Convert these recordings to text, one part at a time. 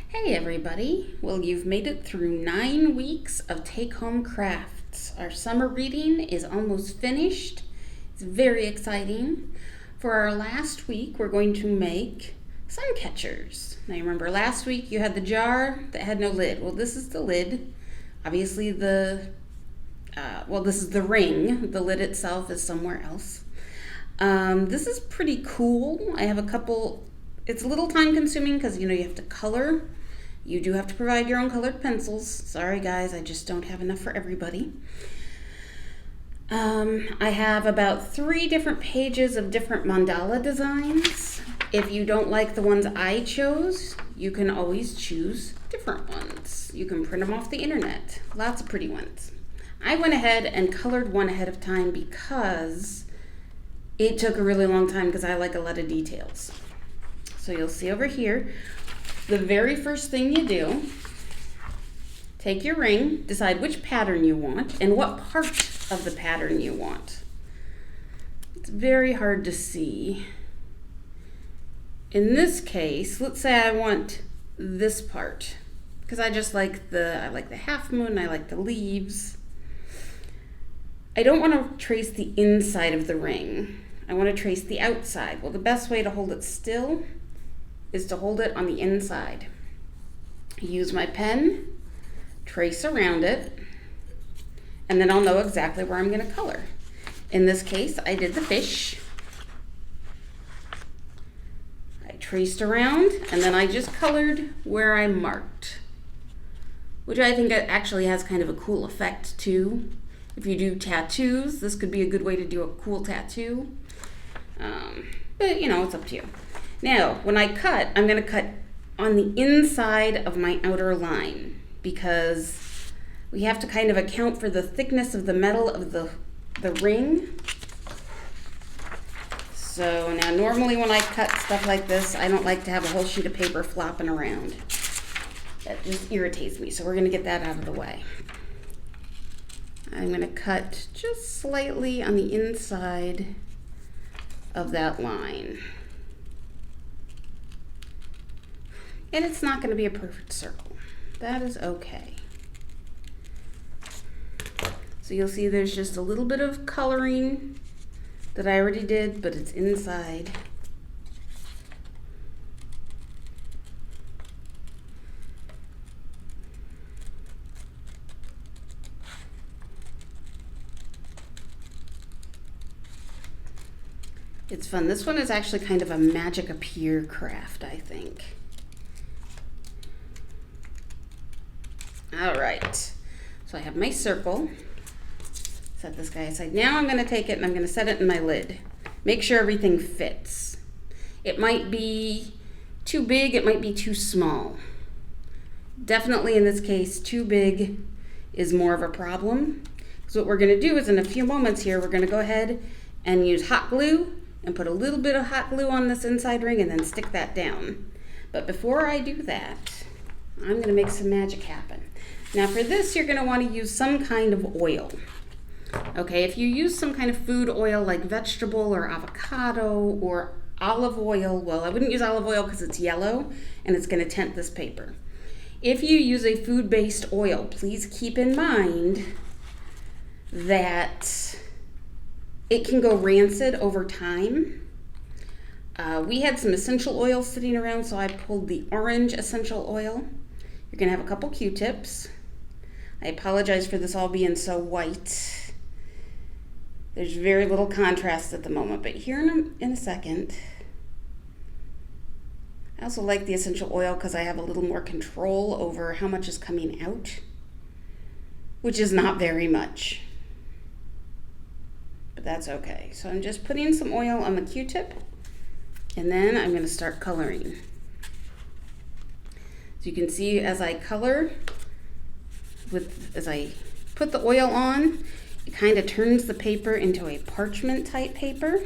Hey everybody! Well, you've made it through 9 weeks of Take Home Crafts. Our summer reading is almost finished. It's very exciting. For our last week, we're going to make sun catchers. Now, you remember last week you had the jar that had no lid. Well, this is the lid. Obviously, this is the ring. The lid itself is somewhere else. This is pretty cool. I have a couple. It's a little time consuming because you have to color. You do have to provide your own colored pencils. Sorry guys, I just don't have enough for everybody. I have about 3 different pages of different mandala designs. If you don't like the ones I chose, you can always choose different ones. You can print them off the internet. Lots of pretty ones. I went ahead and colored one ahead of time because it took a really long time because I like a lot of details. So you'll see over here, the very first thing you do, take your ring, decide which pattern you want and what part of the pattern you want. It's very hard to see. In this case, let's say I want this part because I just like the half moon, I like the leaves. I don't want to trace the inside of the ring. I want to trace the outside. Well, the best way to hold it still is to hold it on the inside. Use my pen, trace around it, and then I'll know exactly where I'm going to color. In this case, I did the fish. I traced around, and then I just colored where I marked, which I think actually has kind of a cool effect too. If you do tattoos, this could be a good way to do a cool tattoo. But it's up to you. Now, when I cut, I'm going to cut on the inside of my outer line because we have to kind of account for the thickness of the metal of the ring. So now normally when I cut stuff like this, I don't like to have a whole sheet of paper flopping around. That just irritates me, so we're going to get that out of the way. I'm going to cut just slightly on the inside of that line. And it's not going to be a perfect circle. That is okay. So you'll see there's just a little bit of coloring that I already did, but it's inside. It's fun. This one is actually kind of a magic appear craft, I think. All right, so I have my circle. Set this guy aside. Now I'm going to take it and I'm going to set it in my lid. Make sure everything fits. It might be too big, it might be too small. Definitely in this case, too big is more of a problem. So what we're going to do is in a few moments here, we're going to go ahead and use hot glue and put a little bit of hot glue on this inside ring and then stick that down. But before I do that, I'm going to make some magic happen. Now for this, you're going to want to use some kind of oil. Okay, if you use some kind of food oil like vegetable or avocado or olive oil, well, I wouldn't use olive oil because it's yellow and it's going to tint this paper. If you use a food-based oil, please keep in mind that it can go rancid over time. We had some essential oil sitting around, so I pulled the orange essential oil. You're going to have a couple Q-tips. I apologize for this all being so white. There's very little contrast at the moment, but here in a second. I also like the essential oil because I have a little more control over how much is coming out, which is not very much. But that's okay. So I'm just putting some oil on the Q-tip, and then I'm going to start coloring. So you can see as I color, as I put the oil on, it kind of turns the paper into a parchment type paper.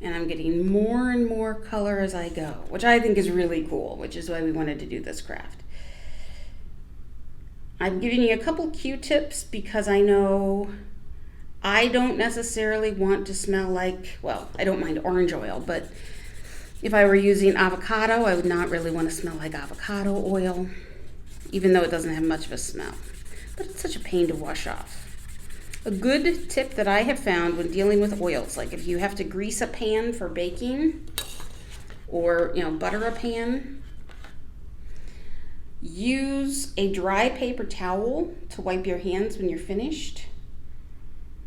And I'm getting more and more color as I go, which I think is really cool, which is why we wanted to do this craft. I'm giving you a couple Q-tips because I know I don't necessarily want to smell like, well, I don't mind orange oil, but If I were using avocado, I would not really want to smell like avocado oil, even though it doesn't have much of a smell. But it's such a pain to wash off. A good tip that I have found when dealing with oils, like if you have to grease a pan for baking or, butter a pan, use a dry paper towel to wipe your hands when you're finished,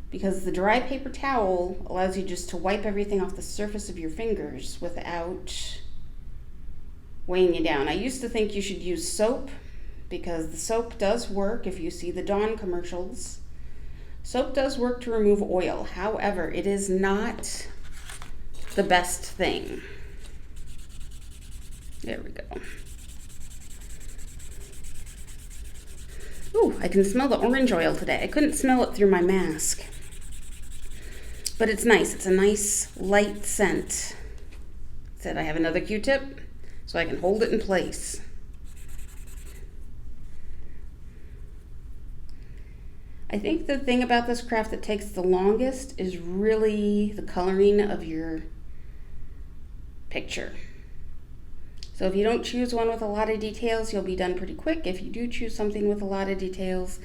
because the dry paper towel allows you just to wipe everything off the surface of your fingers without weighing you down. I used to think you should use soap, because the soap does work. If you see the Dawn commercials, soap does work to remove oil. However, it is not the best thing. There we go. Ooh, I can smell the orange oil today. I couldn't smell it through my mask. But it's nice. It's a nice light scent. Said I have another Q-tip so I can hold it in place. I think the thing about this craft that takes the longest is really the coloring of your picture. So if you don't choose one with a lot of details, you'll be done pretty quick. If you do choose something with a lot of details,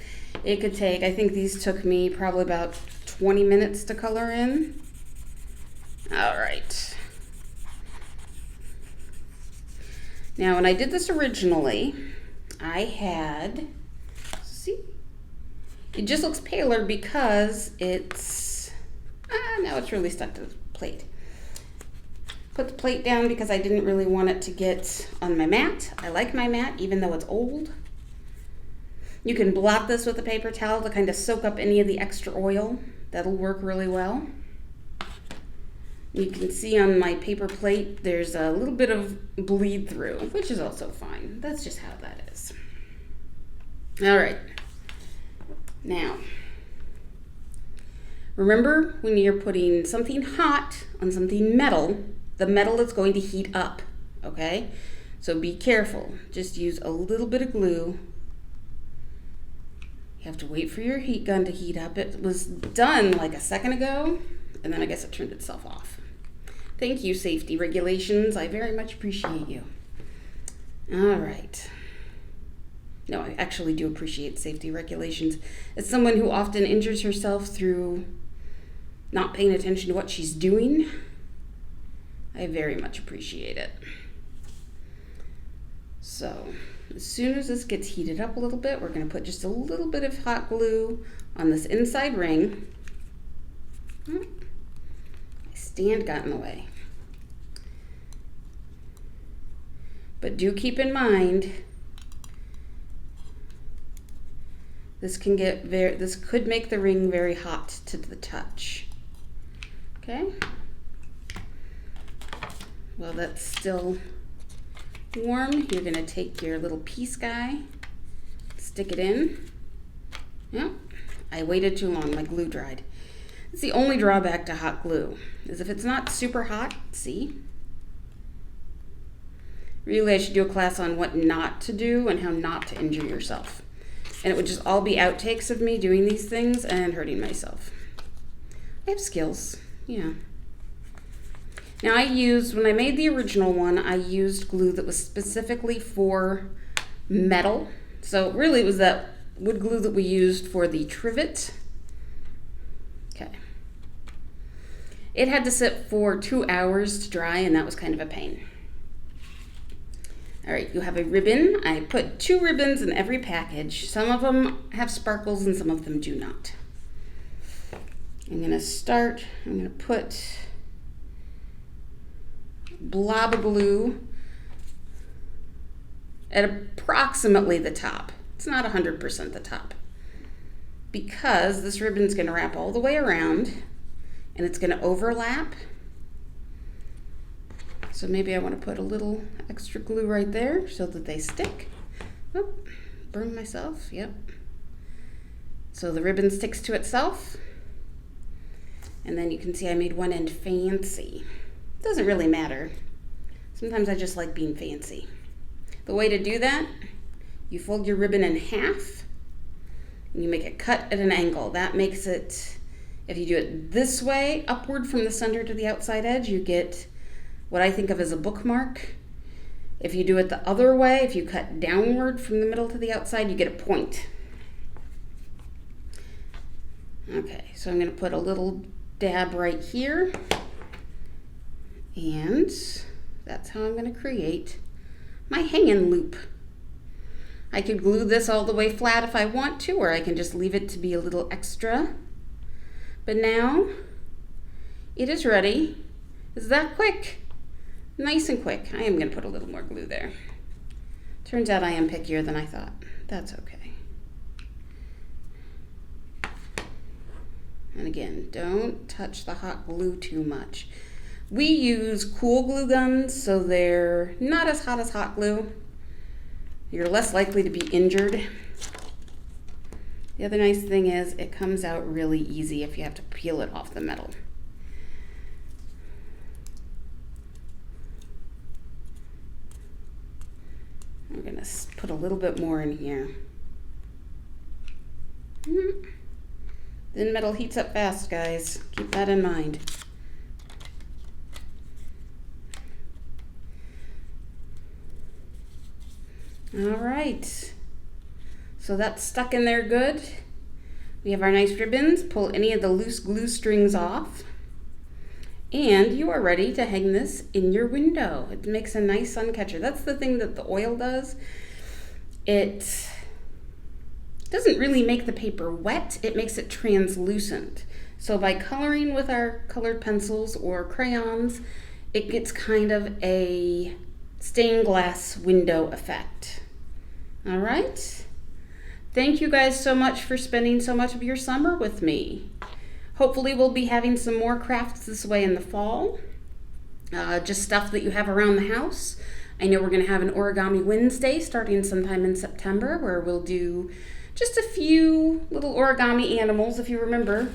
it could take, I think these took me probably about 20 minutes to color in. All right. Now, when I did this originally, I had, see, it just looks paler because it's, now it's really stuck to the plate. Put the plate down because I didn't really want it to get on my mat. I like my mat even though it's old. You can blot this with a paper towel to kind of soak up any of the extra oil. That'll work really well. You can see on my paper plate there's a little bit of bleed through, which is also fine. That's just how that is. All right. Now, remember when you're putting something hot on something metal, the metal is going to heat up, okay? So be careful. Just use a little bit of glue. You have to wait for your heat gun to heat up. It was done like a second ago, and then I guess it turned itself off. Thank you, safety regulations. I very much appreciate you. All right. No, I actually do appreciate safety regulations. As someone who often injures herself through not paying attention to what she's doing, I very much appreciate it. So, as soon as this gets heated up a little bit, we're going to put just a little bit of hot glue on this inside ring. My stand got in the way. But do keep in mind, this could make the ring very hot to the touch. Okay? While that's still warm, you're going to take your little piece guy, stick it in. Yep, I waited too long, my glue dried. It's the only drawback to hot glue, is if it's not super hot, see? Really, I should do a class on what not to do and how not to injure yourself. And it would just all be outtakes of me doing these things and hurting myself. I have skills, yeah. Now when I made the original one, I used glue that was specifically for metal. So really it was that wood glue that we used for the trivet. Okay. It had to sit for 2 hours to dry, and that was kind of a pain. All right, you have a ribbon. I put 2 ribbons in every package. Some of them have sparkles and some of them do not. I'm going to put blob of glue at approximately the top. It's not 100% the top, because this ribbon's going to wrap all the way around and it's going to overlap. So maybe I want to put a little extra glue right there so that they stick. Oh, burn myself, yep. So the ribbon sticks to itself. And then you can see I made one end fancy. Doesn't really matter. Sometimes I just like being fancy. The way to do that, you fold your ribbon in half and you make a cut at an angle. That makes it, if you do it this way, upward from the center to the outside edge, you get what I think of as a bookmark. If you do it the other way, if you cut downward from the middle to the outside, you get a point. Okay, so I'm going to put a little dab right here, and that's how I'm going to create my hanging loop. I could glue this all the way flat if I want to, or I can just leave it to be a little extra. But now it is ready. Is that quick? Nice and quick. I am going to put a little more glue there. Turns out I am pickier than I thought. That's okay. And again, don't touch the hot glue too much. We use cool glue guns, so they're not as hot as hot glue. You're less likely to be injured. The other nice thing is it comes out really easy if you have to peel it off the metal. I'm gonna put a little bit more in here. Thin metal heats up fast, guys. Keep that in mind. All right, so that's stuck in there good. We have our nice ribbons. Pull any of the loose glue strings off. And you are ready to hang this in your window. It makes a nice sun catcher. That's the thing that the oil does. It doesn't really make the paper wet, it makes it translucent. So by coloring with our colored pencils or crayons, it gets kind of a stained glass window effect. All right. Thank you guys so much for spending so much of your summer with me. Hopefully we'll be having some more crafts this way in the fall. Just stuff that you have around the house. I know we're going to have an Origami Wednesday starting sometime in September where we'll do just a few little origami animals. If you remember,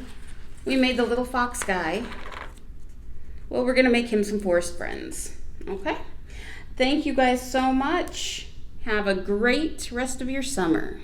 we made the little fox guy. Well, we're going to make him some forest friends. Okay? Thank you guys so much. Have a great rest of your summer.